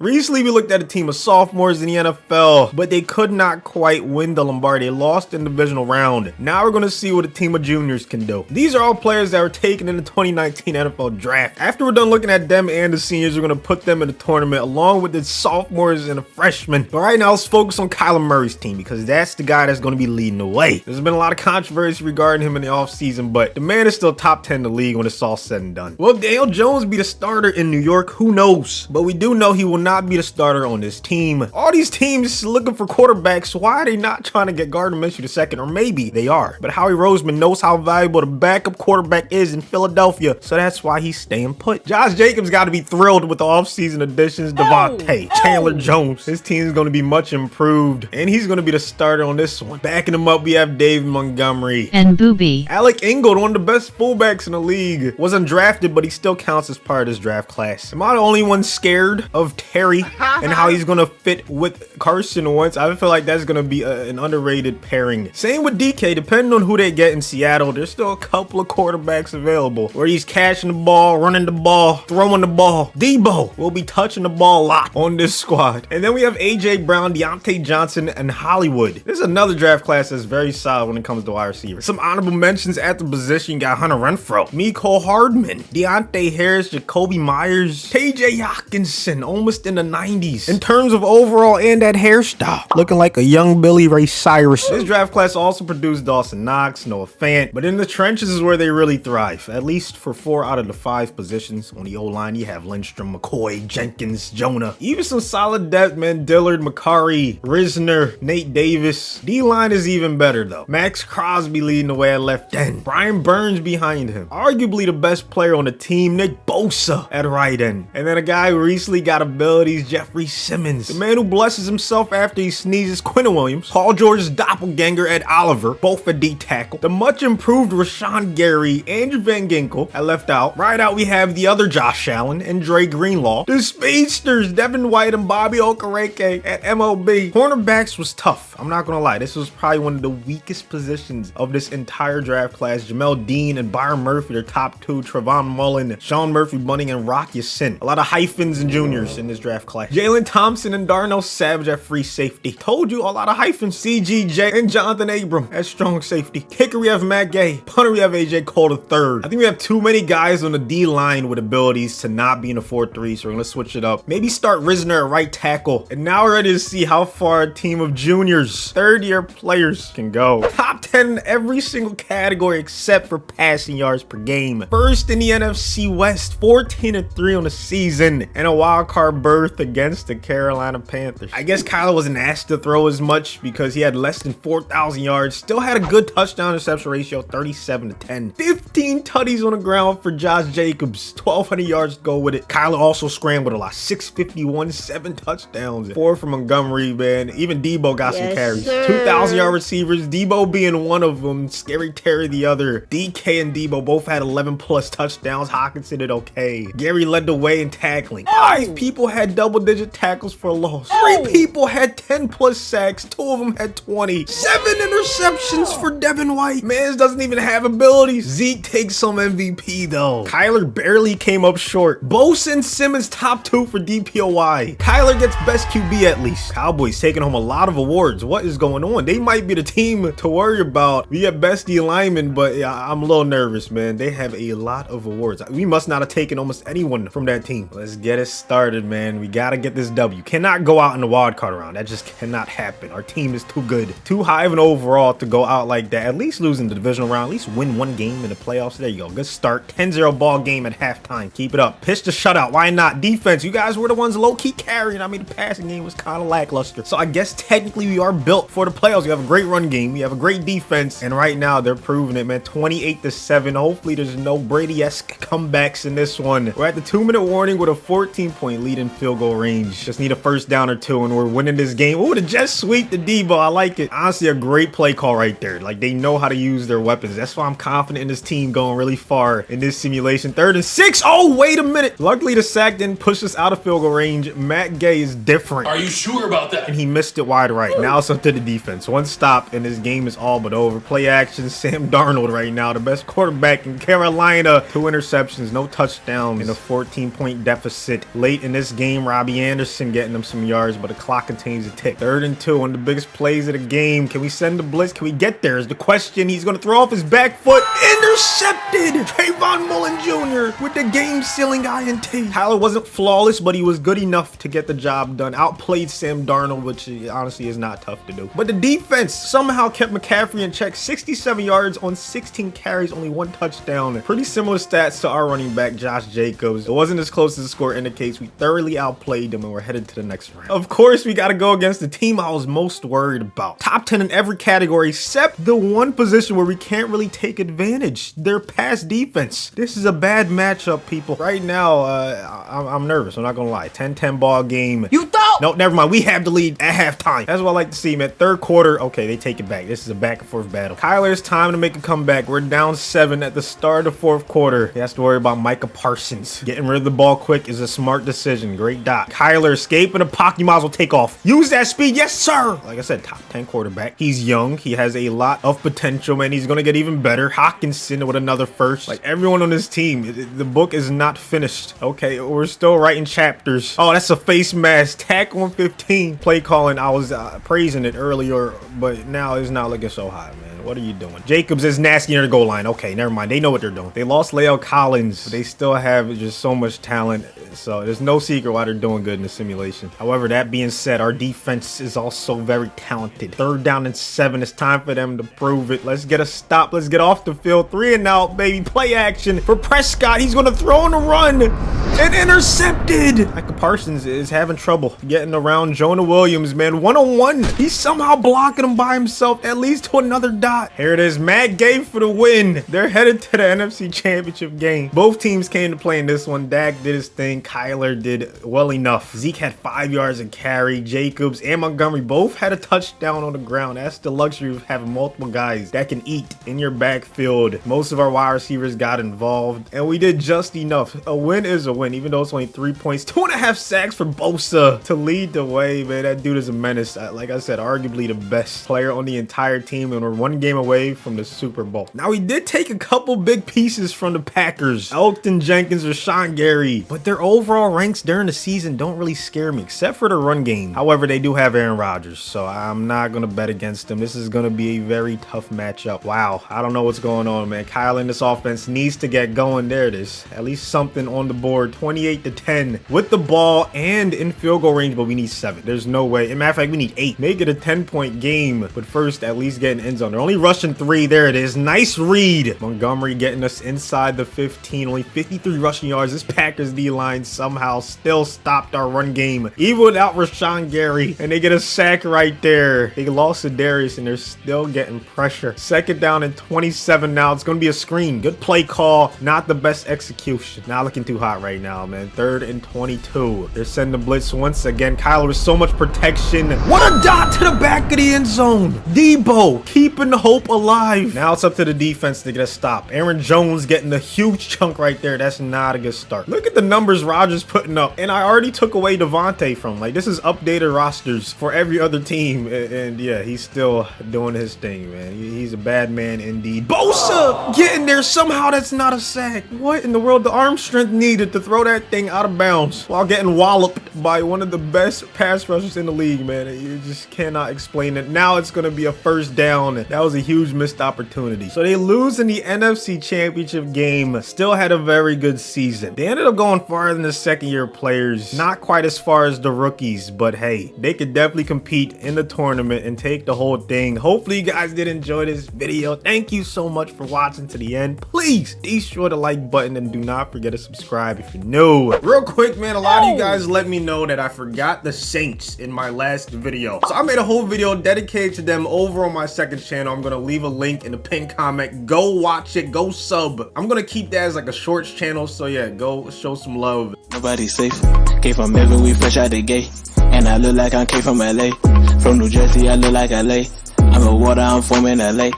Recently, we looked at a team of sophomores in the NFL, but they could not quite win the Lombardi. They lost in the divisional round. Now we're going to see what a team of juniors can do. These are all players that were taken in the 2019 NFL draft. After we're done looking at them and the seniors, we're going to put them in the tournament along with the sophomores and the freshmen. But right now, let's focus on Kyler Murray's team because that's the guy that's going to be leading the way. There's been a lot of controversy regarding him in the offseason, but the man is still top 10 in the league when it's all said and done. Will Daniel Jones be the starter in New York? Who knows? But we do know he will not be the starter on this team. All these teams looking for quarterbacks, why are they not trying to get Gardner Minshew the second? Or maybe they are. But Howie Roseman knows how valuable the backup quarterback is in Philadelphia, so that's why he's staying put. Josh Jacobs got to be thrilled with the offseason additions. Devontae, Chandler Jones. His team is going to be much improved, and he's going to be the starter on this one. Backing him up, we have David Montgomery and Booby. Alec Ingold, one of the best fullbacks in the league, was undrafted, but he still counts as part of this draft class. Am I the only one scared of Terry and how he's going to fit with Carson Wentz? I feel like that's going to be an underrated pairing. Same with DK. Depending on who they get in Seattle, there's still a couple of quarterbacks available where he's catching the ball, running the ball, throwing the ball. Debo will be touching the ball a lot on this squad. And then we have AJ Brown, Deontay Johnson, and Hollywood. This is another draft class that's very solid when it comes to wide receivers. Some honorable mentions at the position: you got Hunter Renfrow, Mecole Hardman, Deontay Harris, Jacoby Myers, KJ Hawkinson, almost in the 90s in terms of overall and that hairstyle, looking like a young Billy Ray Cyrus. This draft class also produced Dawson Knox, Noah Fant, but in the trenches is where they really thrive, at least for 4 out of the 5 positions. On the O-line, you have Lindstrom, McCoy, Jenkins, Jonah, even some solid depth, man. Dillard, Makari, Risner, Nate Davis. D-line is even better though. Max Crosby leading the way at left end, Brian Burns behind him, arguably the best player on the team, Nick Bosa at right end, and then a guy who recently got abilities, Jeffrey Simmons, the man who blesses himself after he sneezes, Quinn Williams, Paul George's doppelganger at Oliver, both at D tackle, the much improved Rashawn Gary, Andrew Van Ginkel at left out. Right out we have the other Josh Allen and Dre Greenlaw, the speedsters Devin White and Bobby Okereke at MLB. Cornerbacks was tough, I'm not gonna lie. This was probably one of the weakest positions of this entire draft class. Jamel Dean and Byron Murphy, their top 2, Trevon Mullen, Sean Murphy Bunting, and Rock Ya-Sin. A lot of hyphens and juniors in this draft class. Jalen Thompson and Darnell Savage at free safety. Told you, a lot of hyphens. CGJ and Jonathan Abram at strong safety. Kicker, we have Matt Gay. Punter, we have AJ Cole III. I think we have too many guys on the D-line with abilities to not be in a 4-3, so we're gonna switch it up. Maybe start Risner at right tackle. And now we're ready to see how far a team of juniors, third-year players can go. Top 10 in every single category except for passing yards per game. First in the NFC West, 14-3 on the season, and a wild card berth against the Carolina Panthers. I guess Kyler wasn't asked to throw as much because he had less than 4,000 yards. Still had a good touchdown interception ratio, 37-10. 15 tutties on the ground for Josh Jacobs, 1,200 yards to go with it. Kyler also scrambled a lot, 651, 7 touchdowns, 4 for Montgomery, man. Even Debo got some carries. 2,000-yard receivers, Debo being one of them, Scary Terry the other. DK and Debo both had 11+ touchdowns. Hawkinson did okay. Gary led the way in tackling. 5 people had double-digit tackles for a loss. 3 people had 10+ sacks. 2 of them had 20. 7 interceptions for Devin White. Mans doesn't even have abilities. Zeke takes some MVP though. Kyler barely came up short. Bosa and Simmons top 2 for DPOY. Kyler gets best QB at least. Cowboys taking home a lot of awards. What is going on? They might be the team to worry about. We have best D lineman, but yeah, I'm a little nervous, man. They have a lot of awards. We must not have taken almost anyone from that team. Let's get it started, man. We gotta get this W. Cannot go out in the wild card round. That just cannot happen. Our team is too good. Too high of an overall to go out like that. At least losing the divisional round. At least win 1 game in the playoffs. There you go. Good start. 10-0 ball game at halftime. Keep it up. Pitch the shutout. Why not? Defense. You guys were the ones low-key carrying. I mean, the passing game was kind of lackluster. So I guess technically we are built for the playoffs. We have a great run game. We have a great defense. And right now they're proving it, man. 28-7. Hopefully there's no Brady-esque comebacks in this one. We're at the 2-minute warning with a 14-point lead in field goal range. Just need a first down or 2 and we're winning this game. Ooh, the jet sweep to Debo. I like it. Honestly, a great play call right there. Like, they know how to use their weapons. That's why I'm confident in this team going really far in this simulation. 3rd and 6. Oh, wait a minute. Luckily, the sack didn't push us out of field goal range. Matt Gay is different. Are you sure about that? And he missed it wide right. Now it's up to the defense. 1 stop and this game is all but over. Play action. Sam Darnold right now, the best quarterback in Carolina. 2 interceptions, no touchdowns, and a 14-point deficit late in this game. game. Robbie Anderson getting them some yards, but the clock continues to tick. 3rd and 2, one of the biggest plays of the game. Can we send the blitz? Can we get there is the question. He's going to throw off his back foot. Intercepted! Trayvon Mullen Jr. with the game-sealing INT. Kyler wasn't flawless, but he was good enough to get the job done. Outplayed Sam Darnold, which honestly is not tough to do. But the defense somehow kept McCaffrey in check. 67 yards on 16 carries, only 1 touchdown. Pretty similar stats to our running back, Josh Jacobs. It wasn't as close as the score indicates. We thoroughly outplayed them, and we're headed to the next round. Of course, we got to go against the team I was most worried about. Top 10 in every category, except the one position where we can't really take advantage. Their pass defense. This is a bad matchup, people. Right now, I'm nervous. I'm not gonna lie. 10-10 ball game. You thought? No, never mind. We have the lead at halftime. That's what I like to see, man. 3rd quarter. Okay, they take it back. This is a back and forth battle. Kyler's time to make a comeback. We're down 7 at the start of the 4th quarter. He has to worry about Micah Parsons. Getting rid of the ball quick is a smart decision. Great dot. Kyler escaping the pocket. You might as well take off. Use that speed. Yes, sir. Like I said, top 10 quarterback. He's young. He has a lot of potential, man. He's gonna get even better. Hawkinson with another first. Like everyone on this team, the book is not finished. Okay, we're still writing chapters. Oh, that's a face mask. Tack on 15. Play calling. I was praising it earlier, but now it's not looking so hot, man. What are you doing? Jacobs is nasty near the goal line. Okay, never mind. They know what they're doing. They lost La'el Collins. But they still have just so much talent. So there's no secret why they're doing good in the simulation. However, that being said, our defense is also very talented. 3rd down and 7. It's time for them to prove it. Let's get a stop. Let's get off the field. 3 and out, baby. Play action for Prescott. He's going to throw on a run. And intercepted. Micah Parsons is having trouble getting around Jonah Williams, man. 1-on-1. He's somehow blocking him by himself, at least to another dot. Here it is. Matt Gay for the win. They're headed to the NFC Championship game. Both teams came to play in this one. Dak did his thing. Kyler did well enough. Zeke had 5 yards and carry. Jacobs and Montgomery both had a touchdown on the ground. That's the luxury of having multiple guys that can eat in your backfield. Most of our wide receivers got involved, and we did just enough. A win is a win, even though it's only 3 points. 2.5 sacks for Bosa to lead the way, man. That dude is a menace. Like I said, arguably the best player on the entire team, and we're 1 game away from the Super Bowl. Now, we did take a couple big pieces from the Packers. Elgton Jenkins, Rashawn Gary, but their overall ranks during the season don't really scare me, except for the run game. However, they do have Aaron Rodgers, so I'm not going to bet against them. This is going to be a very tough matchup. Wow, I don't know what's going on, man. Kyle in this offense needs to get going. There it is. At least something on the board. 28-10 with the ball and in field goal range, but we need 7. There's no way. As a matter of fact, we need 8. Make it a 10-point game, but first, at least get an end zone. They're only rushing 3. There it is. Nice read. Montgomery getting us inside the 15. Only 53 rushing yards. This Packers D-line somehow still stopped our run game, even without Rashawn Gary, and they get a sack right there. They lost to Darius, and they're still getting pressure. 2nd down and 27 now. It's going to be a screen. Good play call. Not the best execution. Not looking too hot right now, man. 3rd and 22. They're sending the blitz once again. Kyler with so much protection. What a dot to the back of the end zone. Debo keeping the hope alive. Now it's up to the defense to get a stop. Aaron Jones getting a huge chunk right there. That's not a good start. Look at the numbers Rodgers putting up, and I already took away Devontae from. Like, this is updated rosters for every other team, and yeah, he's still doing his thing, man. He's a bad man indeed. Bosa getting there somehow. That's not a sack. What in the world? The arm strength needed to throw that thing out of bounds while getting walloped by one of the best pass rushers in the league, man. You just cannot explain it. Now it's going to be a 1st down. That was a huge missed opportunity. So they lose in the NFC Championship game. Still had a very good season. They ended up going farther than the 2nd-year players. Not quite as far as the rookies, but hey, they could definitely compete in the tournament and take the whole thing. Hopefully you guys did enjoy this video. Thank you so much for watching to the end. Please be sure to like button and do not forget to subscribe if you're new. Real quick, man, a lot of you guys let me know that I forgot the Saints in my last video. So I made a whole video dedicated to them over on my 2nd channel. I'm gonna leave a link in the pinned comment. Go watch it, go sub. I'm gonna keep that as like a shorts channel, so yeah, go show some love. Nobody's safe. Came from Evan, we fresh out the gate. And I look like I came from LA. From New Jersey, I look like LA. I'm a water, I'm from in LA.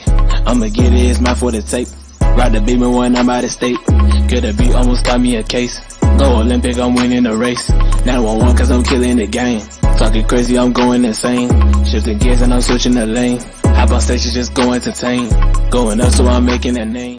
I'ma get it, it's mine for the tape. Ride the beamer when I'm out of state. Coulda beat, almost got me a case. Go Olympic, I'm winning the race. Now 1-1 cause I'm killing the game. Talking crazy, I'm going insane. Shifting gears and I'm switching the lane. Hop on station, just go entertain. Going up, so I'm making a name.